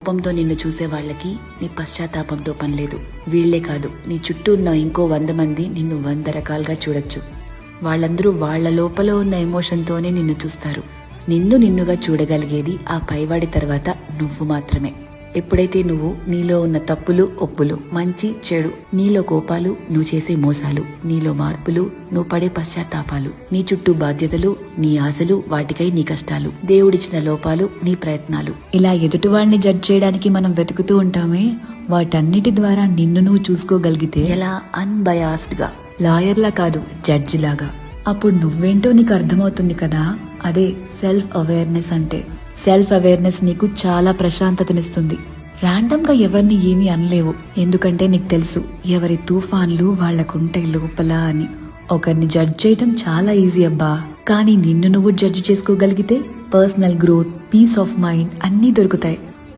కోపంతో నిన్ను చూసే వాళ్ళకి నీ పశ్చాత్తాపంతో పనిలేదు. వీళ్లే కాదు, నీ చుట్టూ ఉన్న ఇంకో 100 మంది నిన్ను 100 రకాలుగా చూడొచ్చు. వాళ్ళందరూ వాళ్ల లోపల ఉన్న ఎమోషన్తోనే నిన్ను చూస్తారు. నిన్నుగా చూడగలిగేది ఆ పైవాడి తర్వాత నువ్వు మాత్రమే. ఎప్పుడైతే నువ్వు నీలో ఉన్న తప్పులు, ఒప్పులు, మంచి, చెడు, నీలో కోపాలు, నువ్వు చేసే మోసాలు, నీలో మార్పులు, నువ్వు పడే పశ్చాత్తాపాలు, నీ చుట్టూ బాధ్యతలు, నీ ఆశలు, వాటికై నీ కష్టాలు, దేవుడిచ్చిన లోపాలు, నీ ప్రయత్నాలు, ఇలా ఎదుటి వాళ్ళని జడ్జ్ చేయడానికి మనం వెతుకుతూ ఉంటామే, వాటన్నిటి ద్వారా నిన్ను నువ్వు చూసుకోగలిగితే ఎలా అన్బయాస్డ్ గా, లాయర్లా కాదు జడ్జి లాగా, అప్పుడు నువ్వేంటో నీకు అర్థమవుతుంది కదా. అదే సెల్ఫ్ అవేర్నెస్ అంటే. సెల్ఫ్ అవేర్నెస్ నీకు చాలా ప్రశాంతతనిస్తుంది. ర్యాండమ్ గా ఎవరిని ఏమీ అనలేవు, ఎందుకంటే నీకు తెలుసు ఎవరి తుఫాన్లు వాళ్లకుంటాయి లోపల అని. ఒకరిని జడ్జ్ చేయటం చాలా ఈజీ అబ్బా, కానీ నిన్ను నువ్వు జడ్జ్ చేసుకోగలిగితే personal growth, peace of mind అన్నీ దొరుకుతాయి.